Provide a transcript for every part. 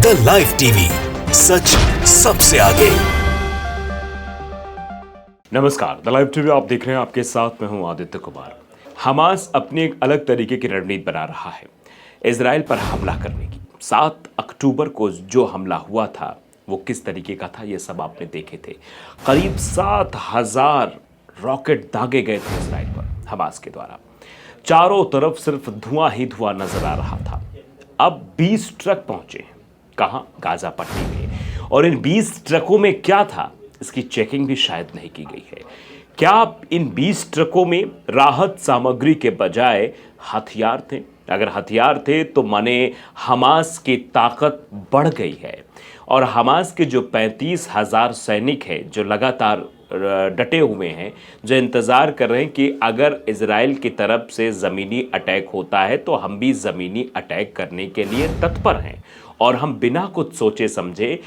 The live TV, सच सबसे आगे। नमस्कार, द लाइव टीवी आप देख रहे हैं। आपके साथ मैं हूं आदित्य कुमार। हमास अपनी एक अलग तरीके की रणनीति बना रहा है इजराइल पर हमला करने की। 7 अक्टूबर को जो हमला हुआ था वो किस तरीके का था, ये सब आपने देखे थे। करीब 7,000 रॉकेट दागे गए थे इजराइल पर हमास के द्वारा। चारों तरफ सिर्फ धुआं ही धुआं नजर आ रहा था। अब 20 ट्रक पहुंचे हैं। कहां? गाजा पट्टी में। और इन 20 ट्रकों में क्या था, इसकी चेकिंग भी शायद नहीं की गई है। क्या इन 20 ट्रकों में राहत सामग्री के बजाय हथियार थे? अगर हथियार थे तो माने हमास की ताकत बढ़ गई है। और हमास के जो 35,000 सैनिक हैं, जो लगातार डटे हुए हैं, जो इंतज़ार कर रहे हैं कि अगर इजराइल की तरफ से ज़मीनी अटैक होता है तो हम भी ज़मीनी अटैक करने के लिए तत्पर हैं और हम बिना कुछ सोचे समझे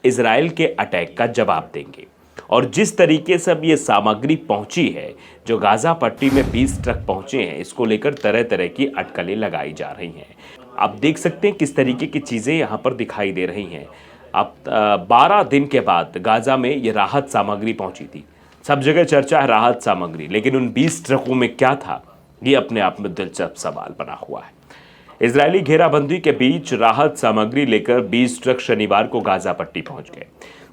इजराइल के अटैक का जवाब देंगे। और जिस तरीके से अब ये सामग्री पहुंची है, जो गाज़ा पट्टी में 20 ट्रक पहुंचे हैं, इसको लेकर तरह तरह की अटकलें लगाई जा रही हैं। आप देख सकते हैं किस तरीके की चीज़ें यहाँ पर दिखाई दे रही हैं। अब 12 दिन के बाद गाज़ा में ये राहत सामग्री पहुंची थी। सब जगह चर्चा है राहत सामग्री, लेकिन उन 20 ट्रकों में क्या था, ये अपने आप में दिलचस्प सवाल बना हुआ है। इजरायली घेराबंदी के बीच राहत सामग्री लेकर 20 ट्रक शनिवार को गाज़ा पट्टी पहुंच गए।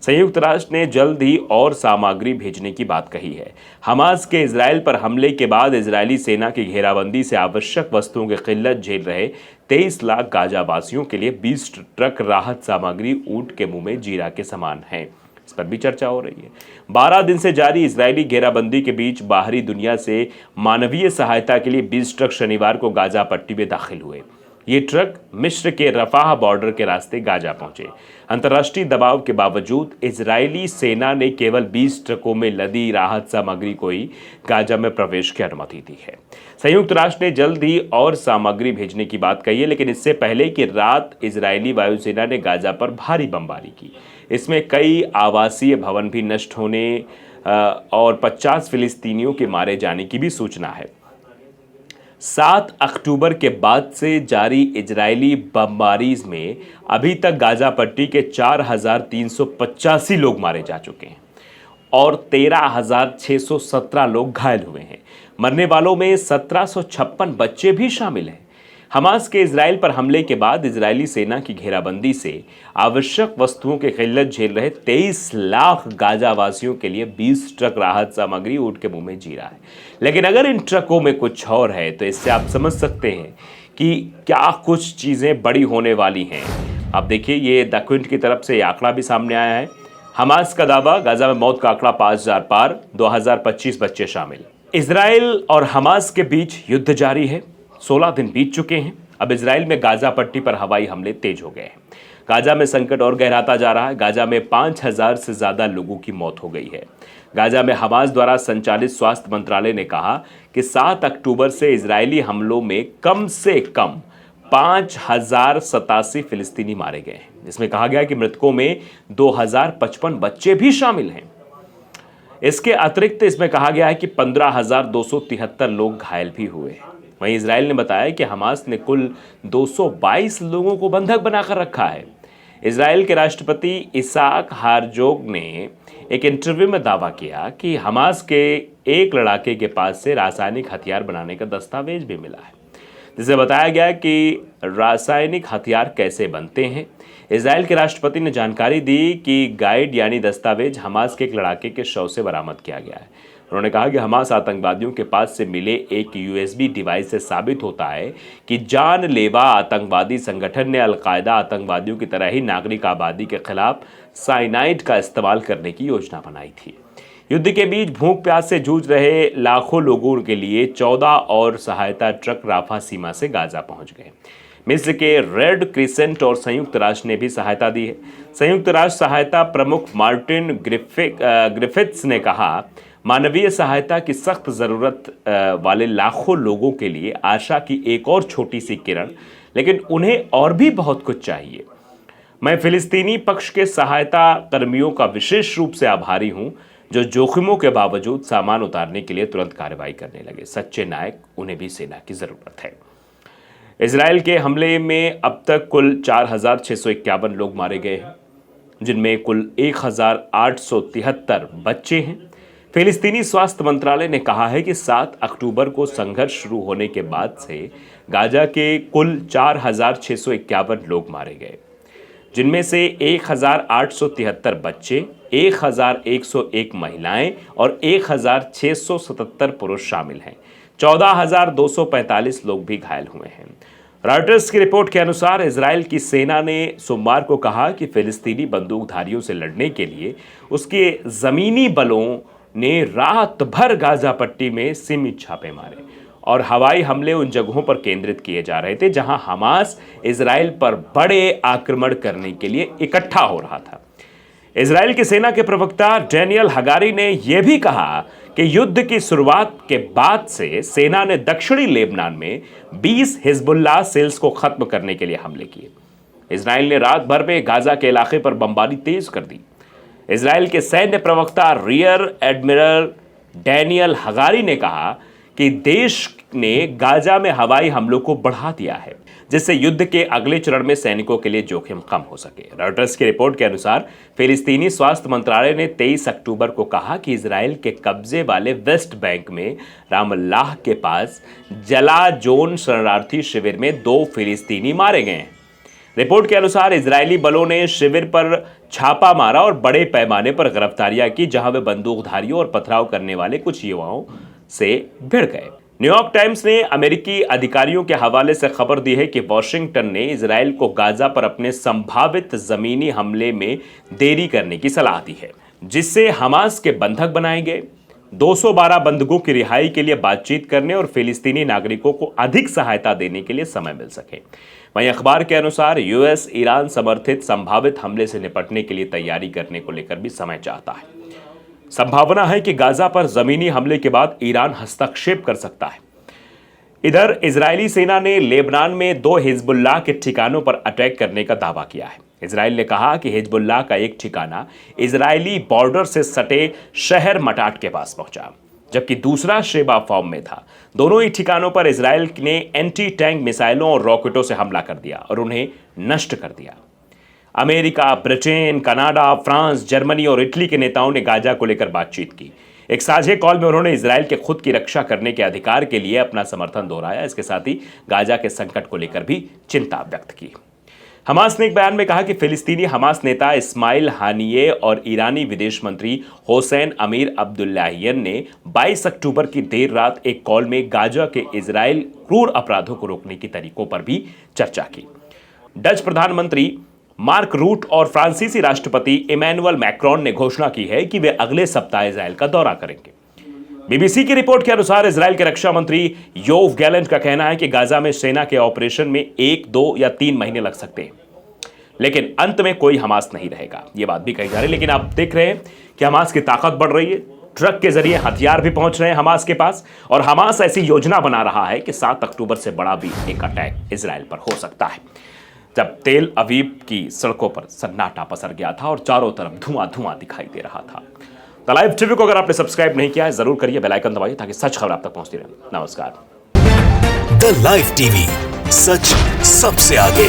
संयुक्त राष्ट्र ने जल्द ही और सामग्री भेजने की बात कही है। हमास के इजराइल पर हमले के बाद इजरायली सेना की घेराबंदी से आवश्यक वस्तुओं की किल्लत झेल रहे 23 लाख गाजा वासियों के लिए 20 ट्रक राहत सामग्री ऊंट के मुंह में जीरा के समान है। इस पर भी चर्चा हो रही है। 12 दिन से जारी इजरायली घेराबंदी के बीच बाहरी दुनिया से मानवीय सहायता के लिए 20 ट्रक शनिवार को गाजा पट्टी में दाखिल हुए। ये ट्रक मिस्र के रफाह बॉर्डर के रास्ते गाजा पहुंचे। अंतर्राष्ट्रीय दबाव के बावजूद इजरायली सेना ने केवल 20 ट्रकों में लदी राहत सामग्री को ही गाजा में प्रवेश की अनुमति दी है। संयुक्त राष्ट्र ने जल्द ही और सामग्री भेजने की बात कही है, लेकिन इससे पहले कि रात इजरायली वायुसेना ने गाजा पर भारी बमबारी की। इसमें कई आवासीय भवन भी नष्ट होने और 50 फिलिस्तीनियों के मारे जाने की भी सूचना है। 7 अक्टूबर के बाद से जारी इजरायली बमबारी में अभी तक गाजा पट्टी के 4,385 लोग मारे जा चुके हैं और 13,617 लोग घायल हुए हैं। मरने वालों में 1,756 बच्चे भी शामिल हैं। हमास के इजराइल पर हमले के बाद इजरायली सेना की घेराबंदी से आवश्यक वस्तुओं के किल्लत झेल रहे 23 लाख गाजा वासियों के लिए 20 ट्रक राहत सामग्री ऊंट के मुंह में जी रहा है। लेकिन अगर इन ट्रकों में कुछ और है तो इससे आप समझ सकते हैं कि क्या कुछ चीज़ें बड़ी होने वाली हैं। आप देखिए, ये द क्विंट की तरफ से आंकड़ा भी सामने आया है। हमास का दावा, गाजा में मौत का आंकड़ा 5,000 पार, 2025 बच्चे शामिल। इजराइल और हमास के बीच युद्ध जारी है। 16 दिन बीत चुके हैं। अब इजराइल में गाजा पट्टी पर हवाई हमले तेज हो गए हैं। गाजा में संकट और गहराता जा रहा है। गाजा में 5,000 से ज़्यादा लोगों की मौत हो गई है। गाजा में हमास द्वारा संचालित स्वास्थ्य मंत्रालय ने कहा कि 7 अक्टूबर से इजरायली हमलों में कम से कम 5,087 फिलिस्तीनी मारे गए हैं। इसमें कहा गया कि मृतकों में 2,055 बच्चे भी शामिल हैं। इसके अतिरिक्त इसमें कहा गया है कि 15,273 लोग घायल भी हुए हैं। वहीं इजराइल ने बताया कि हमास ने कुल 222 लोगों को बंधक बनाकर रखा है। इजराइल के राष्ट्रपति इसाक हारजोग ने एक इंटरव्यू में दावा किया कि हमास के एक लड़ाके के पास से रासायनिक हथियार बनाने का दस्तावेज भी मिला है, जिसे बताया गया कि रासायनिक हथियार कैसे बनते हैं। इजराइल के राष्ट्रपति ने जानकारी दी कि गाइड यानी दस्तावेज हमास के एक लड़ाके के शव से बरामद किया गया है। उन्होंने कहा कि हमास आतंकवादियों के पास से मिले एक यूएसबी डिवाइस से साबित होता है कि जानलेवा आतंकवादी संगठन ने अलकायदा आतंकवादियों की तरह ही नागरिक आबादी के खिलाफ साइनाइड का इस्तेमाल करने की योजना बनाई थी। युद्ध के बीच भूख प्यास से जूझ रहे लाखों लोगों के लिए 14 और सहायता ट्रक राफा सीमा से गाजा पहुंच गए। मिस्र के रेड क्रिसेंट और संयुक्त राष्ट्र ने भी सहायता दी है। संयुक्त राष्ट्र सहायता प्रमुख मार्टिन ग्रिफिथ्स ने कहा, मानवीय सहायता की सख्त ज़रूरत वाले लाखों लोगों के लिए आशा की एक और छोटी सी किरण, लेकिन उन्हें और भी बहुत कुछ चाहिए। मैं फिलिस्तीनी पक्ष के सहायता कर्मियों का विशेष रूप से आभारी हूं, जो जोखिमों के बावजूद सामान उतारने के लिए तुरंत कार्रवाई करने लगे। सच्चे नायक, उन्हें भी सेना की ज़रूरत है। इजराइल के हमले में अब तक कुल 4,651 लोग मारे गए हैं, जिनमें कुल 1,873 बच्चे हैं। फिलिस्तीनी स्वास्थ्य मंत्रालय ने कहा है कि 7 अक्टूबर को संघर्ष शुरू होने के बाद से गाजा के कुल 4,651 लोग मारे गए, जिनमें से 1,873 बच्चे, 1,101 महिलाएं और 1,677 पुरुष शामिल हैं। 14,245 लोग भी घायल हुए हैं। रॉयटर्स की रिपोर्ट के अनुसार इजराइल की सेना ने सोमवार को कहा कि फिलिस्तीनी बंदूकधारियों से लड़ने के लिए उसके जमीनी बलों ने रात भर गाजा पट्टी में सीमित छापे मारे और हवाई हमले उन जगहों पर केंद्रित किए जा रहे थे जहां हमास इजराइल पर बड़े आक्रमण करने के लिए इकट्ठा हो रहा था। इजराइल की सेना के प्रवक्ता डैनियल हगारी ने यह भी कहा कि युद्ध की शुरुआत के बाद से सेना ने दक्षिणी लेबनान में 20 हिजबुल्लाह सेल्स को खत्म करने के लिए हमले किए। इजराइल ने रात भर में गाजा के इलाके पर बमबारी तेज कर दी। इजराइल के सैन्य प्रवक्ता रियर एडमिरल डैनियल हगारी ने कहा कि देश ने गाजा में हवाई हमलों को बढ़ा दिया है, जिससे युद्ध के अगले चरण में सैनिकों के लिए जोखिम कम हो सके। रॉयटर्स की रिपोर्ट के अनुसार फिलिस्तीनी स्वास्थ्य मंत्रालय ने 23 अक्टूबर को कहा कि इजराइल के कब्जे वाले वेस्ट बैंक में रामल्लाह के पास जलाजोन शरणार्थी शिविर में 2 फिलिस्तीनी मारे गए हैं। रिपोर्ट के अनुसार इजरायली बलों ने शिविर पर छापा मारा और बड़े पैमाने पर गिरफ्तारियां की, जहां वे बंदूकधारियों और पथराव करने वाले कुछ युवाओं से भिड़ गए। न्यूयॉर्क टाइम्स ने अमेरिकी अधिकारियों के हवाले से खबर दी है कि वॉशिंगटन ने इजराइल को गाजा पर अपने संभावित जमीनी हमले में देरी करने की सलाह दी है, जिससे हमास के बंधक बनाए गए 212 बंधकों की रिहाई के लिए बातचीत करने और फिलिस्तीनी नागरिकों को अधिक सहायता देने के लिए समय मिल सके। वहीं अखबार के अनुसार यूएस ईरान समर्थित संभावित हमले से निपटने के लिए तैयारी करने को लेकर भी समय चाहता है। संभावना है कि गाजा पर जमीनी हमले के बाद ईरान हस्तक्षेप कर सकता है। इधर इजरायली सेना ने लेबनान में 2 हिजबुल्लाह के ठिकानों पर अटैक करने का दावा किया है। इजराइल ने कहा कि हिजबुल्लाह का एक ठिकाना इजरायली बॉर्डर से सटे शहर मटाट के पास पहुंचा, जबकि दूसरा शेबा फॉर्म में था। दोनों ही ठिकानों पर इजराइल ने एंटी टैंक मिसाइलों और रॉकेटों से हमला कर दिया और उन्हें नष्ट कर दिया। America, Britain, Canada, France, Germany और इटली के नेताओं ने गाजा को लेकर बातचीत की। एक साझे कॉल में उन्होंने इजराइल के खुद की रक्षा करने के अधिकार के लिए अपना समर्थन दोहराया। इसके साथ ही गाजा के संकट को लेकर भी चिंता व्यक्त की। हमास ने एक बयान में कहा कि फिलिस्तीनी हमास नेता इस्माइल हानिये और ईरानी विदेश मंत्री हुसैन अमीर अब्दुल्लाहियन ने 22 अक्टूबर की देर रात एक कॉल में गाजा के इजराइल क्रूर अपराधों को रोकने के तरीकों पर भी चर्चा की। डच प्रधानमंत्री मार्क रूट और फ्रांसीसी राष्ट्रपति इमैनुअल मैक्रोन ने घोषणा की है कि वे अगले सप्ताह इजराइल का दौरा करेंगे। बीबीसी की रिपोर्ट के अनुसार इजराइल के रक्षा मंत्री योव गैलेंट का कहना है कि गाजा में सेना के ऑपरेशन में 1, 2 या 3 महीने लग सकते हैं, लेकिन अंत में कोई हमास नहीं रहेगा। यह बात भी कही जा रही है। लेकिन आप देख रहे हैं कि हमास की ताकत बढ़ रही है। ट्रक के जरिए हथियार भी पहुंच रहे हैं हमास के पास, और हमास ऐसी योजना बना रहा है कि 7 अक्टूबर से बड़ा भी एक अटैक इजराइल पर हो सकता है। जब तेल अवीव की सड़कों पर सन्नाटा पसर गया था और चारों तरफ धुआं धुआं दिखाई दे रहा था। द लाइव टीवी को अगर आपने सब्सक्राइब नहीं किया है जरूर करिए, बेल आइकन दबाइए ताकि सच खबर आप तक पहुंचती रहे। नमस्कार। द लाइव टीवी, सच सबसे आगे।